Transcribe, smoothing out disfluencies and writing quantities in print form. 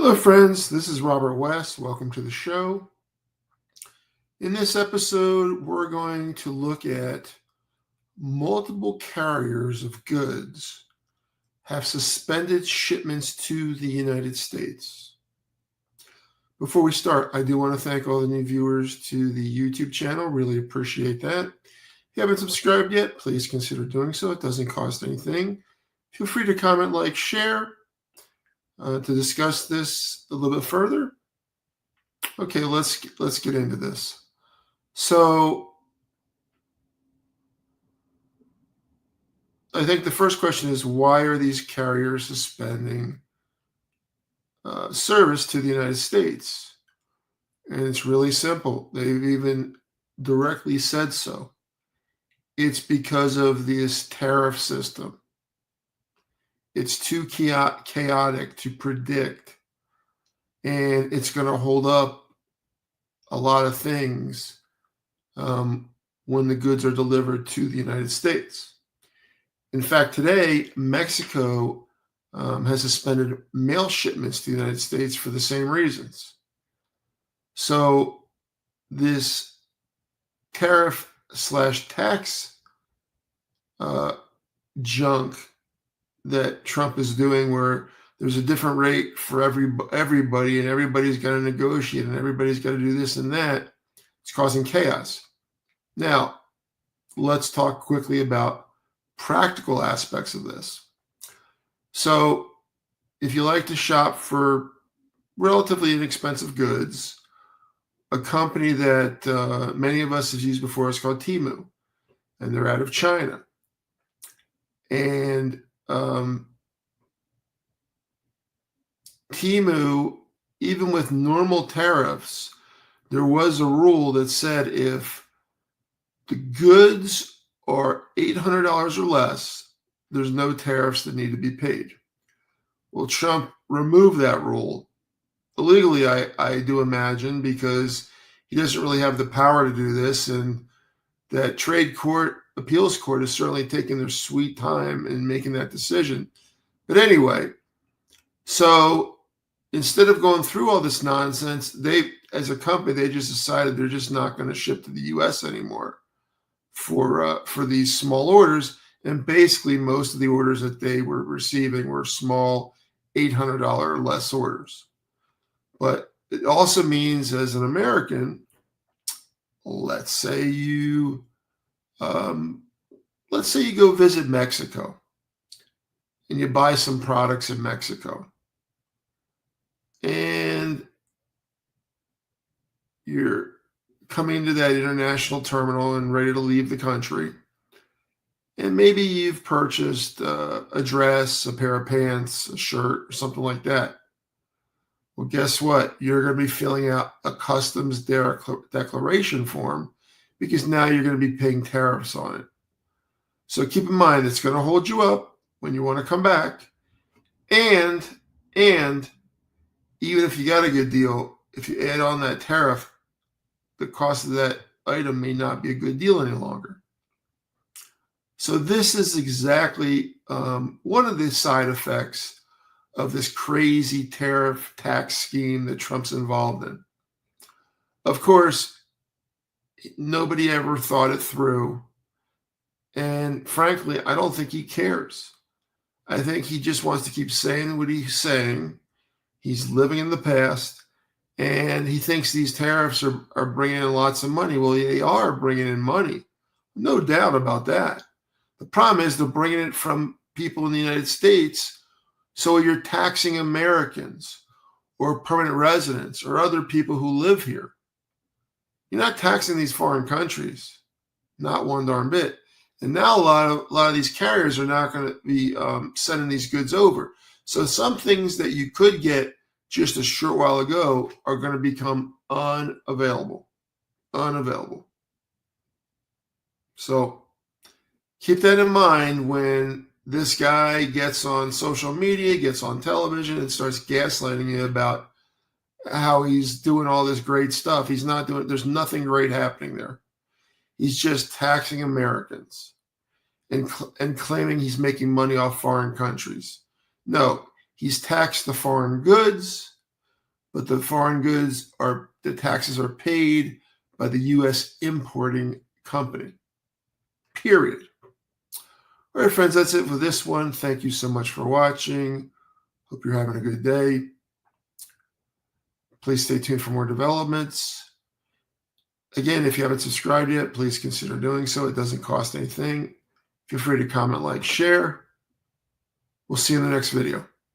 Hello, friends. This is Robert West. Welcome to the show. In this episode, we're going to look at multiple carriers of goods have suspended shipments to the United States. Before we start, I do want to thank all the new viewers to the YouTube channel. Really appreciate that. If you haven't subscribed yet, please consider doing so. It doesn't cost anything. Feel free to comment, like, share. To discuss this a little bit further. Okay, let's get into this. So I think the first question is, why are these carriers suspending service to the United States? And it's really simple. They've even directly said so. It's because of this tariff system. It's too chaotic to predict, and it's going to hold up a lot of things when the goods are delivered to the United States. In fact, today, Mexico has suspended mail shipments to the United States for the same reasons. So this tariff/tax junk that Trump is doing, where there's a different rate for everybody and everybody's got to negotiate and everybody's got to do this and that, it's causing chaos. Now, let's talk quickly about practical aspects of this. So if you like to shop for relatively inexpensive goods, a company that many of us have used before is called Temu, and they're out of China. And Temu, even with normal tariffs, there was a rule that said if the goods are $800 or less, there's no tariffs that need to be paid. Well, Trump removed that rule. Illegally, I do imagine, because he doesn't really have the power to do this, and that trade court, appeals court, is certainly taking their sweet time in making that decision. But anyway, so instead of going through all this nonsense, they, as a company, they just decided they're just not going to ship to the U.S. anymore for these small orders. And basically, most of the orders that they were receiving were small $800 or less orders. But it also means, as an American, let's say you go visit Mexico and you buy some products in Mexico, and you're coming to that international terminal and ready to leave the country. And maybe you've purchased a dress, a pair of pants, a shirt, or something like that. Well, guess what? You're going to be filling out a customs declaration form, because now you're going to be paying tariffs on it. So keep in mind, it's going to hold you up when you want to come back. And even if you got a good deal, if you add on that tariff, the cost of that item may not be a good deal any longer. So this is exactly one of the side effects of this crazy tariff tax scheme that Trump's involved in. Of course, nobody ever thought it through. And frankly, I don't think he cares. I think he just wants to keep saying what he's saying. He's living in the past, and he thinks these tariffs are bringing in lots of money. Well, they are bringing in money. No doubt about that. The problem is they're bringing it from people in the United States. So you're taxing Americans or permanent residents or other people who live here. You're not taxing these foreign countries, not one darn bit. And now a lot of these carriers are not going to be sending these goods over. So some things that you could get just a short while ago are going to become unavailable. So keep that in mind when this guy gets on social media, gets on television, and starts gaslighting you about how he's doing all this great stuff. He's not doing, there's nothing great happening there. He's just taxing Americans and claiming he's making money off foreign countries. No, he's taxed the foreign goods, but the foreign goods the taxes are paid by the U.S. importing company, period. All right, friends, that's it for this one. Thank you so much for watching. Hope you're having a good day. Please stay tuned for more developments. Again, if you haven't subscribed yet, please consider doing so. It doesn't cost anything. Feel free to comment, like, share. We'll see you in the next video.